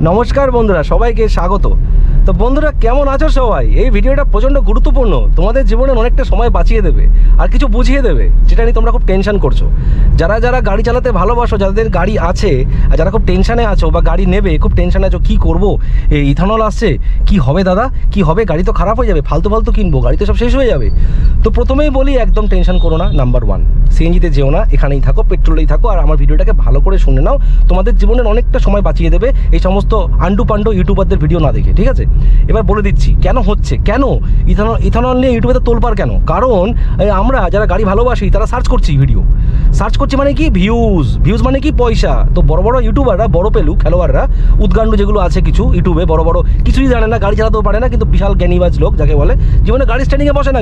নমস্কার বন্ধুরা, সবাইকে স্বাগত। তো বন্ধুরা কেমন আছো সবাই? এই ভিডিওটা প্রচণ্ড গুরুত্বপূর্ণ, তোমাদের জীবনে অনেকটা সময় বাঁচিয়ে দেবে আর কিছু বুঝিয়ে দেবে যেটা নিয়ে তোমরা খুব টেনশন করছো। যারা যারা গাড়ি চালাতে ভালোবাসো, যাদের গাড়ি আছে আর যারা খুব টেনশানে আছো বা গাড়ি নেবে খুব টেনশানে আছো, কী করবো, এই ইথানল আসছে, কি হবে দাদা, কি হবে, গাড়ি তো খারাপ হয়ে যাবে, ফালতু ফালতু কিনবো, গাড়ি তো সব শেষ হয়ে যাবে। তো প্রথমেই বলি একদম টেনশন করো না। নাম্বার 1, সিএনজিতে যেও না, এখানেই থাকো, পেট্রোলেই থাকো, আর আমার ভিডিওটাকে ভালো করে শুনে নাও, তোমাদের জীবনের অনেকটা সময় বাঁচিয়ে দেবে এই সমস্ত আন্ডু পান্ডু ইউটিউবারদের ভিডিও না দেখে, ঠিক আছে? এবার বলে দিচ্ছি কেন হচ্ছে, কেন ইথানল নিয়ে ইউটিউবে তোলপাড় কেন। কারণ আমরা যারা গাড়ি ভালোবাসি তারা সার্চ করছি, ভিডিও সার্চ করছি, মানে কি ভিউজ মানে কি পয়সা। তো বড় বড় ইউটিউবাররা, বড় পেলু খেলোয়াড়রা, উদ্গান্ডু যেগুলো আছে কিছু ইউটিউবে, বড় বড় কিছুই জানে না, গাড়ি চালাতেও পারে না, কিন্তু বিশাল জ্ঞানীবাজ লোক যাকে বলে, জীবনে গাড়ি স্ট্যান্ডিংয়ে বসে না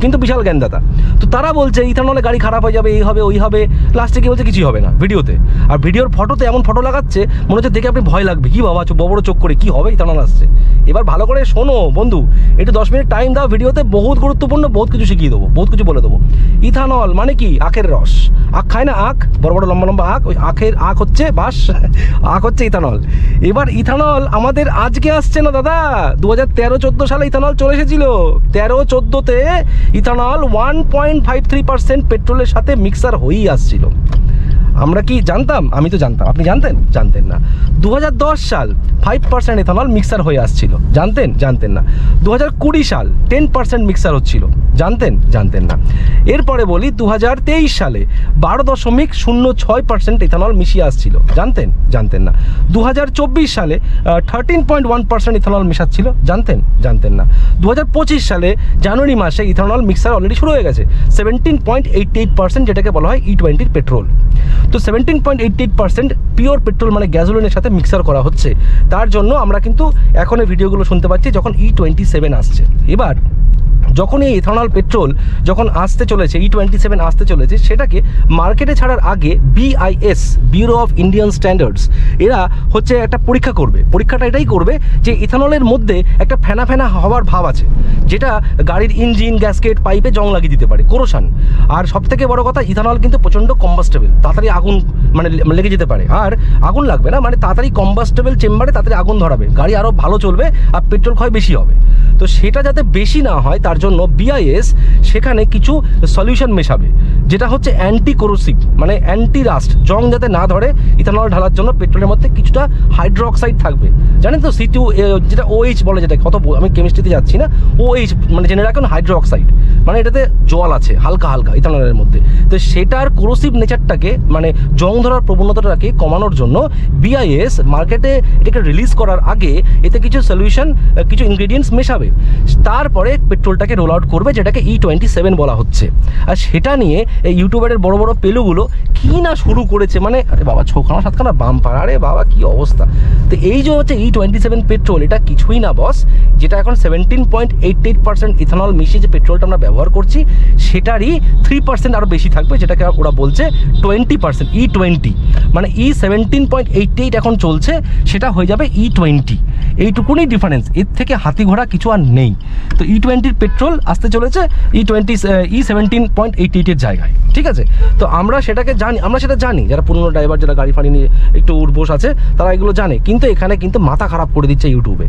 কিন্তু বিশাল জ্ঞানদাতা। তো তারা বলছে ইথানলে গাড়ি খারাপ হয়ে যাবে, এই হবে ওই হবে, লাস্টে কি বলছে কিছুই হবে না ভিডিওতে। আর ভিডিওর ফটোতে এমন ফটো লাগাচ্ছে মনে হচ্ছে দেখে আপনি ভয় লাগবে, কি বাবা বড় বড় চোখ করে কি হবে, ইথানল আসছে। এবার ভালো করে শোনো বন্ধু, একটু 10 মিনিট টাইম দাও, ভিডিওতে বহুত গুরুত্বপূর্ণ বহুত কিছু শিখিয়ে দেবো, বহুত কিছু বলে দেবো। ইথানল মানে কি? আখের রস। আখ খায় না, আখ, বড় বড় লম্বা লম্বা আখ, ওই আখের আখ হচ্ছে বাস, আখ হচ্ছে ইথানল। এবার ইথানল আমাদের আজকে আসছে না দাদা, 2013-14 সালে ইথানল চলে এসেছিল। 13-14তে ইথানল 1.53% পেট্রোলের সাথে মিক্সার হয়েই আসছিল। আমরা কি জানতাম? আমি তো জানতাম, আপনি জানতেন না। 2010 সাল 5% ইথানল মিক্সার হয়ে আসছিল, জানতেন না। 2020 সাল 10% মিক্সার হচ্ছিল, জানতেন না। এরপরে বলি 2023 সালে 12.06% ইথানল মিশিয়ে আসছিল, জানতেন না। 2024 সালে 13.1% ইথানল মিশাচ্ছিল, জানতেন না। 2025 সালে জানুয়ারি মাসে ইথানল মিক্সার অলরেডি শুরু হয়ে গেছে 17.88%, যেটাকে বলা হয় E20 পেট্রোল। তো 17.88% পিওর পেট্রোল মানে গ্যাসোলিনের সাথে মিক্সার করা হচ্ছে। তার জন্য আমরা কিন্তু এখন এই ভিডিওগুলো শুনতে পাচ্ছি যখন E27 আসছে। এবার যখন এই ইথানল পেট্রোল যখন আসতে চলেছে, E27 আসতে চলেছে, সেটাকে মার্কেটে ছাড়ার আগে BIS, bureau of Indian standards, এরা হচ্ছে একটা পরীক্ষা করবে। পরীক্ষাটা এটাই করবে যে ইথানলের মধ্যে একটা ফেনা হওয়ার ভাব আছে, যেটা গাড়ির ইঞ্জিন, গ্যাসকেট, পাইপে জং লাগিয়ে দিতে পারে, কোরোশন। আর সবথেকে বড় কথা, ইথানল কিন্তু প্রচণ্ড কম্বাস্টেবল, তাড়াতাড়ি আগুন মানে লেগে যেতে পারে। আর আগুন লাগবে না, মানে তাড়াতাড়ি কম্বাস্টেবল চেম্বারে তাড়াতাড়ি আগুন ধরাবে, গাড়ি আরও ভালো চলবে আর পেট্রোল ক্ষয় বেশি হবে। তো সেটা যাতে বেশি না হয় তার জন্য BIS সেখানে কিছু সলিউশন মেশাবে, যেটা হচ্ছে অ্যান্টি কোরোসিভ, মানে অ্যান্টি রাস্ট, জং যাতে না ধরে। ইথানল ঢালার জন্য পেট্রোলের মধ্যে কিছুটা হাইড্রোক্সাইড থাকবে, জানেন তো, C2, যেটা OH বলে, যেটা কত আমি কেমিস্ট্রিতে যাচ্ছি না, OH মানে জেনে রাখুন, হাইড্রোক্সাইড মানে এটাতে জল আছে হালকা ইথানলের মধ্যে। তো সেটার কোরোসিভ নেচারটাকে, মানে জং ধরার প্রবণতাটাকে কমানোর জন্য BIS মার্কেটে এটাকে রিলিজ করার আগে এতে কিছু সলিউশন, কিছু ইনগ্রেডিয়েন্টস মেশাবে, তারপরে পেট্রোলটাকে রোল আউট করবে, যেটাকে E27 বলা হচ্ছে। আর সেটা নিয়ে এই ইউটিউবারের বড় বড় পেলুগুলো কি না শুরু করেছে, মানে আরে বাবা 6খানা বাম্পার, আরে বাবা কি অবস্থা। তো এই যে হচ্ছে E27 পেট্রোল, এটা কিছুই না বস, যেটা এখন 17.88% ইথানল মিশিয়ে যে পেট্রোলটা আমরা ব্যবহার করছি সেটারই 3% আরও বেশি থাকবে, যেটাকে ওরা বলছে 20%, E20। মানে E17.88 এখন চলছে, সেটা হয়ে যাবে E20। এইটুকুনি ডিফারেন্স, এর থেকে হাতি ঘোড়া কিছু আর নেই। তো E20 পেট্রোল আসতে চলেছে E17.88-এর জায়গায়, ঠিক আছে? তো আমরা সেটা জানি, যারা পুরনো ড্রাইভার, যারা গাড়ি ফাড়ি নিয়ে একটু উঠবোস আছে, তারা এগুলো জানে। কিন্তু এখানে কিন্তু মাথা খারাপ করে দিচ্ছে ইউটিউবে।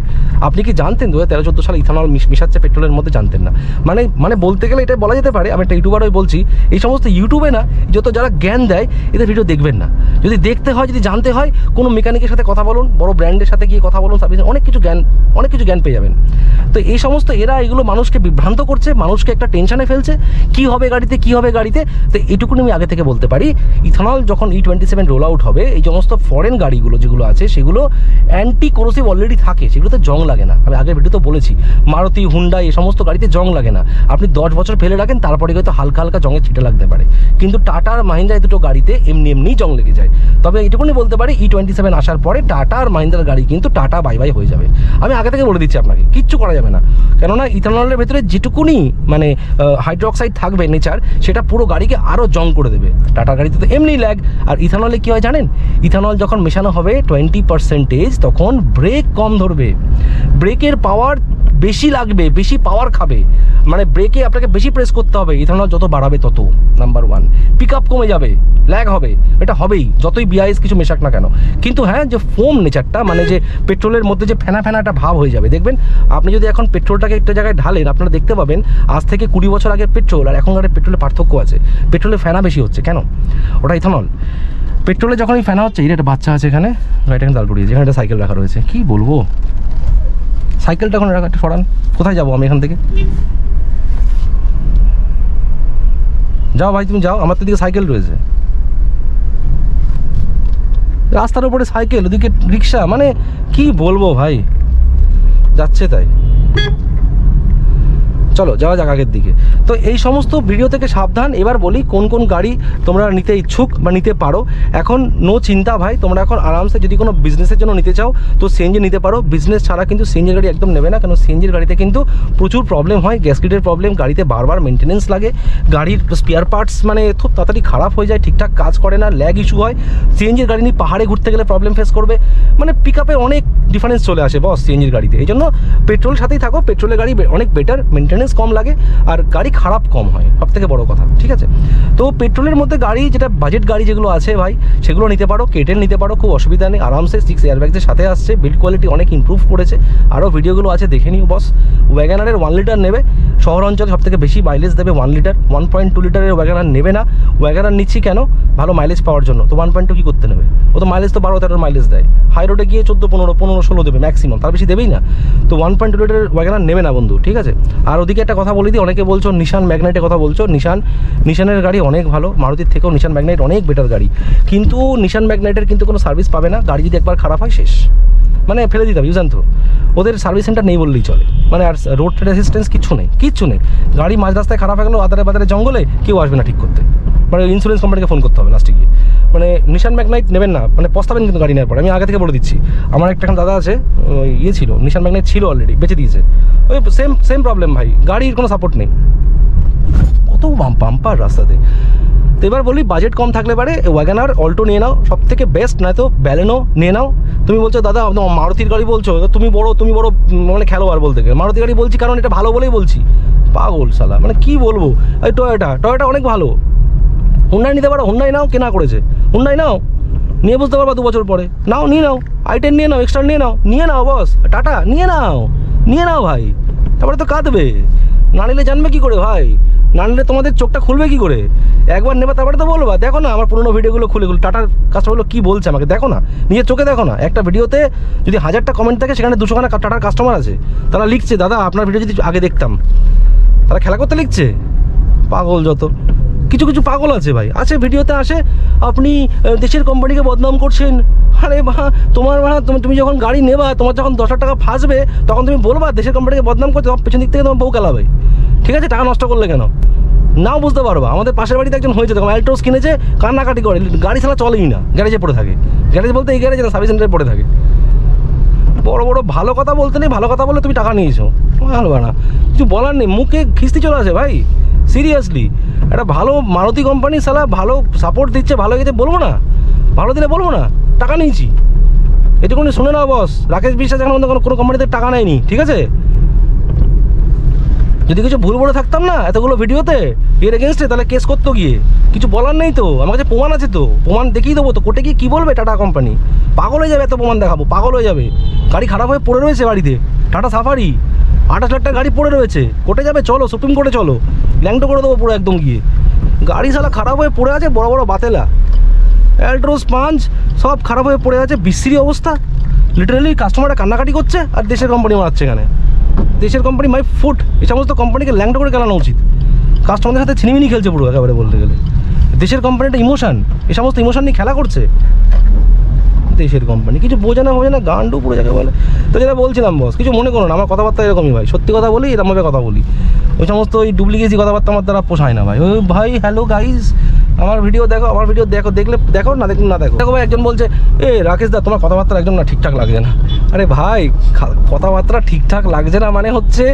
আপনি কি জানতেন 2013-14 সালে ইথানল মিশাচ্ছে পেট্রোলের মধ্যে? জানতেন না। মানে বলতে গেলে এটা বলা যেতে পারে, আমি একটা ইউটিউবারই বলছি, এই সমস্ত ইউটিউবে না যত যারা জ্ঞান দেয় এদের ভিডিও দেখবেন না। যদি দেখতে হয়, যদি জানতে হয়, কোনো মেকানিকের সাথে কথা বলুন, বড় ব্র্যান্ডের সাথে গিয়ে কথা বলুন, সার্ভিস, অনেক কিছু জ্ঞান পেয়ে যাবেন। তো এই সমস্ত এরা এগুলো মানুষকে বিভ্রান্ত করছে, মানুষকে একটা টেনশনে ফেলছে, কি হবে গাড়িতে। তো এইটুকুনি আমি আগে থেকে বলতে পারি, ইথানল যখন E27 রোল আউট হবে, এই সমস্ত ফরেন গাড়িগুলো যেগুলো আছে সেগুলো অ্যান্টি কোরোসিভ অলরেডি থাকে, সেগুলোতে জং লাগে না। আমি আগের ভিডিওতে বলেছি, মারুতি, হুন্ডা, এই সমস্ত গাড়িতে জং লাগে না। আপনি 10 বছর ফেলে রাখেন, তারপরে হয়তো হালকা জঙের ছিটে লাগতে পারে, কিন্তু টাটা আর মাহিন্দ্রা এই দুটো গাড়িতে এমনি জং লেগে যায়। তবে এইটুকুনি বলতে পারি, E27 আসার পরে টাটা আর মাহিন্দ্রার গাড়ি কিন্তু টাটা বাই হয়ে যাবে। আমি আগে থেকে বলে দিচ্ছি আপনাকে, কিচ্ছু করা যাবে না, কেননা ইথানলের ভেতরে যেটুকুনি মানে হাইড্রোক্সাইড থাকবে নেচার, সেটা পুরো গাড়িকে আরও জং করে দেবে। টাটার গাড়িতে তো এমনি ল্যাগ। আর ইথানলে কী হয় জানেন? ইথানল যখন মেশানো হবে 20%, তখন ব্রেক কম ধরবে, ব্রেকের পাওয়ার বেশি লাগবে, বেশি পাওয়ার খাবে, মানে ব্রেকে আপনাকে বেশি প্রেস করতে হবে। ইথানল যত বাড়াবে তত নাম্বার 1 পিক আপ কমে যাবে, ল্যাগ হবে, এটা হবেই যতই বিআইএস কিছু মেশাক না কেন। কিন্তু হ্যাঁ, যে ফোম নেচারটা, মানে যে পেট্রোলের মধ্যে যে ফেনা ফেনা একটা ভাব হয়ে যাবে। দেখবেন আপনি যদি এখন পেট্রোলটাকে একটা জায়গায় ঢালেন, আপনারা দেখতে পাবেন আজ থেকে 20 বছর আগের পেট্রোল আর এখনকার পেট্রোলের পার্থক্য আছে। পেট্রোলে ফেনা বেশি হচ্ছে কেন? ওটা ইথানল। পেট্রোলে যখনই ফেনা হচ্ছে, এটা একটা বাচ্চা আছে এখানে, গাড়িটা এখানে দাঁড় করিয়েছে, এখানে একটা সাইকেল রাখা রয়েছে, কি বলবো, সাইকেলটা এখন রাখা, সরান, কোথায় যাবো আমি এখান থেকে? যাও ভাই তুমি যাও, আমার তো দিকে সাইকেল রয়েছে, রাস্তার উপরে সাইকেল, ওদিকে রিক্সা, মানে কি বলবো ভাই, যাচ্ছে তাই। চলো যাওয়া যাক আগের দিকে। তো এই সমস্ত ভিডিও থেকে সাবধান। এবার বলি কোন কোন গাড়ি তোমরা নিতে ইচ্ছুক বা নিতে পারো। এখন নো চিন্তা ভাই, তোমরা এখন আরামসে যদি কোনো বিজনেসের জন্য নিতে চাও তো সিএনজি নিতে পারো। বিজনেস ছাড়া কিন্তু সিএনজির গাড়ি একদম নেবে না, কারণ সিএনজির গাড়িতে কিন্তু প্রচুর প্রবলেম হয়, গ্যাসকিটের প্রবলেম, গাড়িতে বারবার মেনটেনেন্স লাগে, গাড়ির স্পেয়ার পার্টস মানে খুব তাড়াতাড়ি খারাপ হয়ে যায়, ঠিকঠাক কাজ করে না, ল্যাগ ইস্যু হয়। সিএনজির গাড়ি নিয়ে পাহাড়ে ঘুরতে গেলে প্রবলেম ফেস করবে, মানে পিক আপে অনেক ডিফারেন্স চলে আসে বস সিএনজির গাড়িতে। এই জন্য পেট্রোলের সাথেই থাকো, পেট্রোলের গাড়ি অনেক বেটার, মেনটেনেন্স কম লাগে আর গাড়ি খারাপ কম হয়, সব থেকে বড় কথা, ঠিক আছে? তো পেট্রোলের মধ্যে গাড়ি, যেটা বাজেট গাড়ি যেগুলো আছে ভাই, সেগুলো নিতে পারো, কেটেন নিতে পারো, খুব অসুবিধা নেই, আরামসে 6 এয়ারব্যাগসের সাথে আসছে, বিল্ড কোয়ালিটি অনেক ইমপ্রুভ করেছে, আরও ভিডিওগুলো আছে দেখে নিও বস। ওয়াগনারের 1 লিটার নেবে, শহর অঞ্চলে সব থেকে বেশি মাইলেজ দেবে 1 লিটার, 1.2 লিটারের ওয়াগনার নেবে না। ওয়াগনার নিচ্ছি কেন? ভালো মাইলেজ পাওয়ার জন্য। তো 1.2 কি করতে নেবে? ও তো মাইলেজ তো 12-13 মাইলেজ দেয়, হাই রোডে গিয়ে 14-15-16 দেবে ম্যাক্সিমাম, তার বেশি দেবেই না। তো 1.2 লিটারের ওয়াগনার নেবে না বন্ধু, ঠিক আছে? আর ওদিকে একটা কথা বলে দিই, অনেকে বলছো নিশান ম্যাগনাইটের কথা বলছো, নিশানের গাড়ি অনেক ভালো, মারুতির থেকেও নিশান ম্যাগনাইট অনেক বেটার গাড়ি, কিন্তু নিশান ম্যাগনাইটের কিন্তু কোনো সার্ভিস পাবে না, গাড়ি যদি একবার খারাপ হয় শেষ, মানে ফেলে দিতে হবে, ইউজান থ্রো। ওদের সার্ভিস সেন্টার নেই বললেই চলে, মানে আর রোড রেসিস্টেন্স কিচ্ছু নেই। গাড়ি মাঝ রাস্তায় খারাপ হয়ে গেলো, আদারে বাদারে জঙ্গলে, কেউ আসবে না ঠিক করতে, মানে ইন্স্যুরেন্স কোম্পানিকে ফোন করতে হবে লাস্টে গিয়ে। মানে নিশান ম্যাগনাইট নেবেন না, মানে পস্তাবেন কিন্তু গাড়ি নেওয়ার পর, আমি আগে থেকে বলে দিচ্ছি। আমার একটা দাদা আছে, ইয়ে ছিল, নিশান ম্যাগনাইট ছিল অলরেডি, বেঁচে দিয়েছে, ওই সেম প্রবলেম ভাই, গাড়ির কোনো সাপোর্ট নেই, কত বাম্পার রাস্তাতে। তো এবার বলি বাজেট কম থাকলে পারে ওয়াগনার অল্টো নিয়ে নাও, সব থেকে বেস্ট, নয়তো ব্যালেনো নিয়ে নাও। তুমি বলছো দাদা মারুতির গাড়ি বলছো, তুমি বড় মানে খেলোয়াড় বলতে গেলে, মারুতি গাড়ি বলছি কারণ এটা ভালো বলেই বলছি, পাগল শালা, মানে কি বলবো। এই টয়োটা অনেক ভালো, হুন্ডাই নিতে পারো, হুন্ডাই নাও, কেনা করেছে, হুন্ডাই নাও, নিয়ে বুঝতে পারবা 2 বছর পরে, নিয়ে নাও, i10 নিয়ে নাও, এক্সট্রা নিয়ে নাও বস, টাটা নিয়ে নাও ভাই, তারপরে তো কাঁদবে, না নিলে জানবে কি করে ভাই, না নিলে তোমাদের চোখটা খুলবে কি করে? একবার নেবে তারপরে তো বলবা, দেখো না আমার পুরোনো ভিডিওগুলো খুলে টাটার কাস্টমারগুলো কী বলছে আমাকে, দেখো না, নিজের চোখে দেখো না। একটা ভিডিওতে যদি 1000টা কমেন্ট থাকে, সেখানে 200খানা টাটার কাস্টমার আছে, তারা লিখছে দাদা আপনার ভিডিও যদি আগে দেখতাম, তারা খেলা করতে লিখছে, পাগল যত কিছু পাগল আছে ভাই, আছে ভিডিওতে আসে, আপনি দেশের কোম্পানিকে বদনাম করছেন। আরে ভা তোমার তুমি যখন গাড়ি নেবা, তোমার যখন 10,000 টাকা ফাঁসবে, তখন তুমি বলবা দেশের কোম্পানিকে বদনাম করতে, তোমার পেছন দিক থেকে তোমার বউ খেলাবে, ঠিক আছে? টাকা নষ্ট করলে কেন? নাও বুঝতে পারবা। আমাদের পাশের বাড়িতে একজন হয়েছে, তখন অ্যালট্রোস কিনেছে, কান্নাকাটি করে, গাড়ি ছাড়া চলেই না, গ্যারেজে পড়ে থাকে, গ্যারেজ বলতে এই গ্যারেজে না, সার্ভিস সেন্টারে পড়ে থাকে। বড় ভালো কথা বলতে নেই, ভালো কথা বলে তুমি টাকা নিয়েছো, ভালো না, কিছু বলার নেই, মুখে খিস্তি চলে আসে ভাই, সিরিয়াসলি। একটা ভালো মারুতি কোম্পানি সালা ভালো সাপোর্ট দিচ্ছে, ভালো গেছে বলবো না, ভালো দিলে বলবো না, টাকা নিয়েছি, এটুকুনি শুনে নাও বস। রাকেশ বিশ্বাস এখন কোনো কোম্পানিতে টাকা নেয়নি, ঠিক আছে? যদি কিছু ভুল বলে থাকতাম না এতগুলো ভিডিওতে এর এগেনস্টে, তাহলে কেস করতো গিয়ে, কিছু বলার নেই তো, আমার কাছে প্রমাণ আছে তো, প্রমাণ দেখিয়ে দেবো তো, কোর্টে গিয়ে কী বলবে টাটা কোম্পানি, পাগল হয়ে যাবে, এত প্রমাণ দেখাবো, পাগল হয়ে যাবে। গাড়ি খারাপ হয়ে পড়ে রয়েছে বাড়িতে, টাটা সাফারি 28 লাখ টাকা গাড়ি পড়ে রয়েছে, কোর্টে যাবে, চলো সুপ্রিম কোর্টে চলো, ল্যাংটো করে দেবো পুরো একদম গিয়ে। গাড়ি শালা খারাপ হয়ে পড়ে আছে, বড় বাতেলা, অ্যালট্রোস পাঞ্চ সব খারাপ হয়ে পড়ে আছে, বিশ্রী অবস্থা, লিটারালি কাস্টমাররা কান্নাকাটি করছে, আর দেশের কোম্পানি মারাচ্ছে এখানে, দেশের কোম্পানি মাই ফুট। এই সমস্ত কোম্পানিকে ল্যাংটো করে খেলানো উচিত, কাস্টমারদের সাথে ছিনিমিনি খেলছে পুরো একেবারে বলতে গেলে। দেশের কোম্পানিটা ইমোশন, এই সমস্ত ইমোশন নিয়ে খেলা করছে দেশের কোম্পানি, কিছু বোঝে না গান্ডু পুরো যাকে বলে। তো যেটা বলছিলাম বস, কিছু মনে করো না, আমার কথাবার্তা এরকমই ভাই, সত্যি কথা বলি, এরকমভাবে কথা বলি, ওই সমস্ত ওই ডুপ্লিকেসি কথাবার্তা আমার দ্বারা পোষায় না ভাই। ওই ভাই হ্যালো গাইজ, আমার ভিডিও দেখো, দেখলে দেখো, না দেখুন না দেখো ভাই। একজন বলছে রাকেশ দা তোমার কথাবার্তা একদম না ঠিকঠাক লাগছে না। আরে ভাই কথাবার্তা ঠিকঠাক লাগছে না মানে হচ্ছে,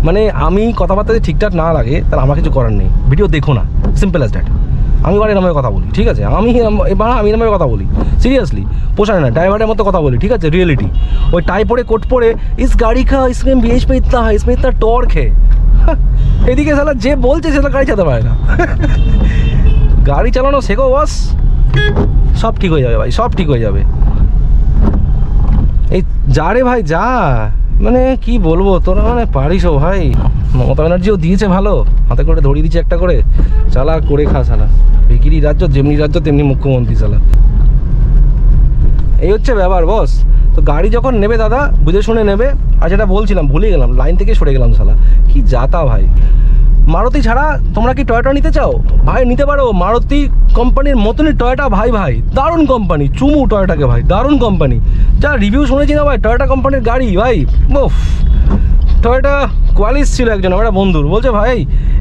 মানে আমি কথাবার্তা যদি ঠিকঠাক না লাগে তাহলে আমার কিছু করার নেই, ভিডিও দেখো না, সিম্পল অ্যাজ দ্যাট। আমি এবার এরকম কথা বলি, ঠিক আছে, আমি এরকম কথা বলি সিরিয়াসলি, পোষায় না, ড্রাইভারের মতো কথা বলি, ঠিক আছে, রিয়েলিটি। ওই টাই পরে কোট পরে ইস গাড়ি খা ইসমে বেশ পে ইতনা হয় ইসমে ইতনা টর্ক হে, এদিকে শালা যে বলছে সেটা গাড়ি চালাতে পারে না। গাড়ি চালানো শেখো বস, সব ঠিক হয়ে যাবে ভাই, সব ঠিক হয়ে যাবে। এই যা রে ভাই যা, মানে কি বলবো, তোরা মানে পারিসও ভাই। মমতা ব্যানার্জিও দিয়েছে ভালো, হাতে করে ধরিয়ে দিচ্ছে একটা করে, চালা করে খা শালা। ভিখিরি রাজ্য, যেমনি রাজ্য তেমনি মুখ্যমন্ত্রী শালা, এই হচ্ছে ব্যাপার বস। তো গাড়ি যখন নেবে দাদা বুঝে শুনে নেবে। আর যেটা বলছিলাম ভুলে গেলাম, লাইন থেকে সরে গেলাম শালা, কি যাতা ভাই। মারুতি ছাড়া তোমরা কি টয়োটা নিতে চাও ভাই, নিতে পারো। মারুতি কোম্পানির মতনই টয়োটা ভাই, দারুণ কোম্পানি, চুমু টয়োটাকে ভাই, দারুণ কোম্পানি। যা রিভিউ শুনেছি না ভাই টয়োটা কোম্পানির গাড়ি ভাই, ওফ। টয়োটা কোয়ালিস ছিল একজন আমার বন্ধুর, বলছে ভাই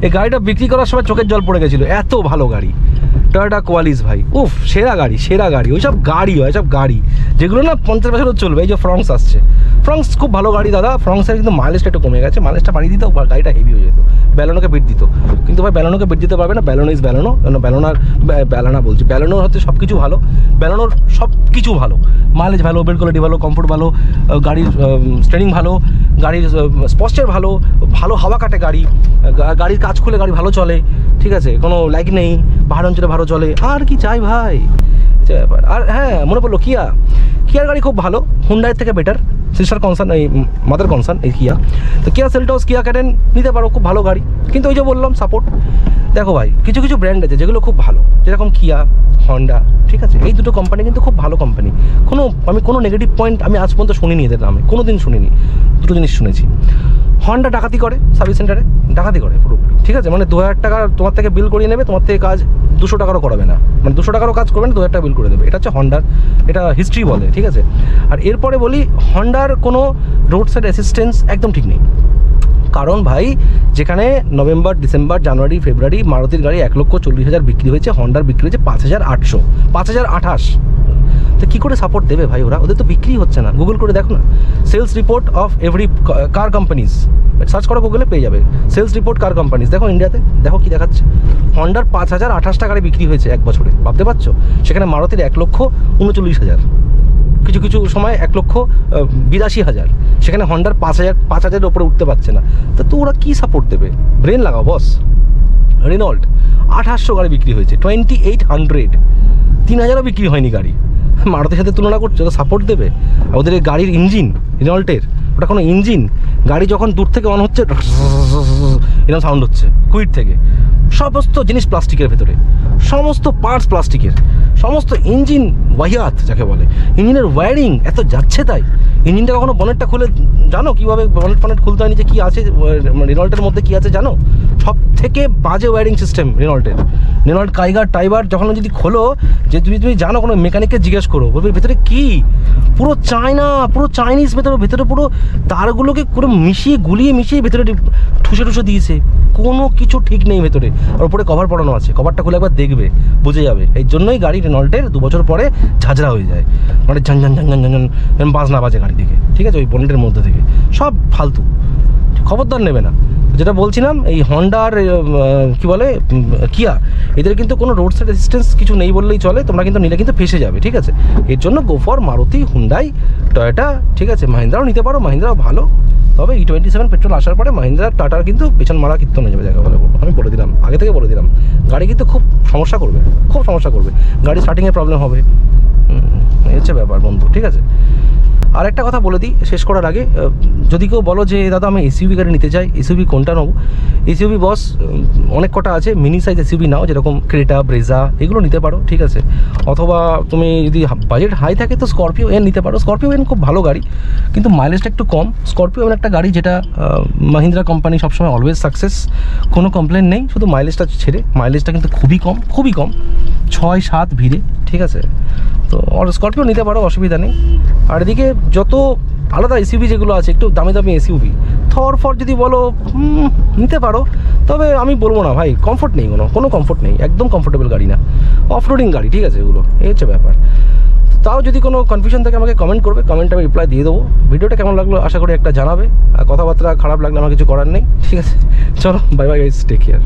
এই গাড়িটা বিক্রি করার সময় চোখের জল পড়ে গেছিলো, এত ভালো গাড়ি টয়োটা কোয়ালিস ভাই, উফ সেরা গাড়ি, সেরা গাড়ি। ওই সব গাড়ি হয়, সব গাড়ি যেগুলো না 50 বছরও চলবে। এই যে ফ্রংস আসছে, ফ্রংস খুব ভালো গাড়ি দাদা। ফ্রংসের কিন্তু মাইলেজটা একটু কমে গেছে, মাইলেজটা বাড়িয়ে দিত, গাড়িটা হেভি হয়ে যেত, ব্যালোনোকে বিট দিত। কিন্তু ভাই ব্যালোনোকে বিট দিতে পারবে না, ব্যালোনো ইজ ব্যালোনো। ব্যালোনোর হচ্ছে সব কিছু ভালো, ব্যালোনোর সব কিছু ভালো, মাইলেজ ভালো, বিল্ড কোয়ালিটি ভালো, কমফোর্ট ভালো, গাড়ির স্টিয়ারিং ভালো, গাড়ির স্পস্টার ভালো, ভালো হাওয়া কাটে গাড়ি, গাড়ির কাজ খুলে গাড়ি ভালো চলে, ঠিক আছে, কোনো লাইক নেই, পাহাড় অঞ্চলে ভালো চলে, আর কি চাই ভাই ব্যাপার। আর হ্যাঁ মনে পড়লো, কিয়ার গাড়ি খুব ভালো, হুন্ডাইয়ের থেকে বেটার, সিস্টার কনসার্ন, এই মাদার কনসার্ন এই কিয়া। তো কিয়া সেলটস, কিয়া ক্যারেন নিতে পারো, খুব ভালো গাড়ি। কিন্তু ওই যে বললাম সাপোর্ট, দেখো ভাই কিছু কিছু ব্র্যান্ড আছে যেগুলো খুব ভালো, যেরকম কিয়া, হন্ডা, ঠিক আছে, এই দুটো কোম্পানি কিন্তু খুব ভালো কোম্পানি। আমি কোনো নেগেটিভ পয়েন্ট আমি আজ পর্যন্ত শুনিনি এদের নামে, কোনো দিন শুনিনি। দুটো জিনিস শুনেছি, হন্ডা ডাকাতি করে সার্ভিস সেন্টারে, ডাকাতি করে পুরোপুরি, ঠিক আছে, মানে 2000 টাকা তোমার থেকে বিল করিয়ে নেবে, তোমার থেকে কাজ 200 টাকারও করাবে না, মানে 200 টাকারও কাজ করবে না, 2000 টাকা বিল করে দেবে। এটা হচ্ছে হন্ডার, এটা হিস্ট্রি বলে, ঠিক আছে। আর এরপরে বলি, হন্ডার কোনো রোড সাইড অ্যাসিস্ট্যান্স একদম ঠিক নেই। কারণ ভাই যেখানে নভেম্বর, ডিসেম্বর, জানুয়ারি, ফেব্রুয়ারি মারুতির গাড়ি 1,40,000 বিক্রি হয়েছে, হন্ডার বিক্রি হয়েছে 5,800, 5,028। তো কী করে সাপোর্ট দেবে ভাই ওরা? ওদের তো বিক্রি হচ্ছে না। গুগল করে দেখো না, sales report of every car companies, search করো গুগলে পেয়ে যাবে, সেলস রিপোর্ট কার কোম্পানিজ। দেখো ইন্ডিয়াতে, দেখো কি দেখাচ্ছে, হন্ডার 5,028 টাকায় বিক্রি হয়েছে এক বছরে, ভাবতে পারছো? সেখানে মারুতির 1,39,000, কিছু কিছু সময় 1,82,000, সেখানে হন্ডার 5,000 ওপরে উঠতে পারছে না। তো ওরা কী সাপোর্ট দেবে? ব্রেন লাগাও বস। রেনল্ট 2,800 গাড়ি বিক্রি হয়েছে, 2,800, 3,000ও বিক্রি হয়নি গাড়ি। মারুতির সাথে তুলনা করছে, ওরা সাপোর্ট দেবে? ওদের গাড়ির ইঞ্জিন, রেনল্টের ওটা কোনো ইঞ্জিন, গাড়ি যখন দূর থেকে অন হচ্ছে এরকম সাউন্ড হচ্ছে কুইট থেকে, সমস্ত জিনিস প্লাস্টিকের ভেতরে, সমস্ত পার্টস প্লাস্টিকের, সমস্ত ইঞ্জিন ওয়াহিয়াত যাকে বলে, ইঞ্জিনের ওয়্যারিং এত যাচ্ছে তাই। ইঞ্জিনটা কখনো বনেটটা খুলে জানো কীভাবে বনেট খুলতে হয়, নিচে কী আছে রেনল্টের মধ্যে কী আছে জানো? সব থেকে বাজে ওয়্যারিং সিস্টেম রেনল্টের। রেনল্ট টাইবার যখন যদি খোলো, যে তুমি জানো কোনো মেকানিককে জিজ্ঞেস করো, বলবে ভেতরে কী, পুরো চায়না, পুরো চাইনিজ ভেতরে পুরো তারগুলোকে পুরো গুলিয়ে মিশিয়ে ভেতরে ঠুসে দিয়েছে, কোনো কিছু ঠিক নেই ভেতরে। আর ওপরে কভার পড়ানো আছে, কভারটা খুলে একবার দেখবে বুঝে যাবে। এই জন্যই গাড়ি রেনল্টের 2 বছর পরে ঝাঁঝরা হয়ে যায়, মানে ঝান বাজনা বাজে গাড়ি থেকে, ঠিক আছে, ওই বনেটের মধ্যে থেকে সব ফালতু। খবরদার নেবে না। যেটা বলছিলাম, এই হন্ডার কী বলে কিয়া, এদের কিন্তু কোনো রোড সাইড অ্যাসিস্ট্যান্স কিছু নেই বললেই চলে। তোমরা কিন্তু নিলে কিন্তু ফেসে যাবে, ঠিক আছে। এর জন্য go for Maruti, Hyundai, Toyota, ঠিক আছে, মাহিন্দ্রাও নিতে পারো, মাহিন্দ্রাও ভালো। তবে E27 পেট্রোল আসার পরে মাহিন্দ্রা টাটার কিন্তু পেছন মারা কীর্তন হয়ে যাবে জায়গা বলে, আমি বলে দিলাম, আগে থেকে বলে দিলাম। গাড়ি কিন্তু খুব সমস্যা করবে, গাড়ি স্টার্টিংয়ে প্রবলেম হবে, এই হচ্ছে ব্যাপার বন্ধু, ঠিক আছে। আর একটা কথা বলে দিই শেষ করার আগে, যদি কেউ বলো যে দাদা আমি এসইউভি গাড়ি নিতে চাই, এসইউভি কোনটা নেবো? এসইউভি বস অনেক কটা আছে, মিনি সাইজ এসইউভি নাও, যেরকম ক্রেটা, ব্রেজা, এগুলো নিতে পারো, ঠিক আছে। অথবা তুমি যদি বাজেট হাই থাকে তো স্করপিও এন নিতে পারো। স্করপিও এন খুব ভালো গাড়ি, কিন্তু মাইলেজটা একটু কম। স্করপিও এন একটা গাড়ি যেটা মাহিন্দ্রা কোম্পানি সবসময় অলওয়েজ সাকসেস, কোনো কমপ্লেন নেই, শুধু মাইলেজটা ছেড়ে। মাইলেজটা কিন্তু খুবই কম, 6-7 ভিড়ে, ঠিক আছে। তো স্করপিও নিতে পারো, অসুবিধা নেই। আর এদিকে যত আলাদা এসইউভি যেগুলো আছে, একটু দামি এসইউভি, থর যদি বলো নিতে পারো, তবে আমি বলবো না ভাই, কমফোর্ট নেই, কোনো কমফোর্ট নেই, একদম কমফোর্টেবল গাড়ি না, অফরোডিং গাড়ি, ঠিক আছে, এগুলো এই হচ্ছে ব্যাপার। তাও যদি কোনো কনফিউশন থাকে আমাকে কমেন্ট করবে, কমেন্টে আমি রিপ্লাই দিয়ে দেবো। ভিডিওটা কেমন লাগলো আশা করি একটা জানাবে, আর কথাবার্তা খারাপ লাগলে আমার কিছু করার নেই, ঠিক আছে। চলো bye bye guys, take care.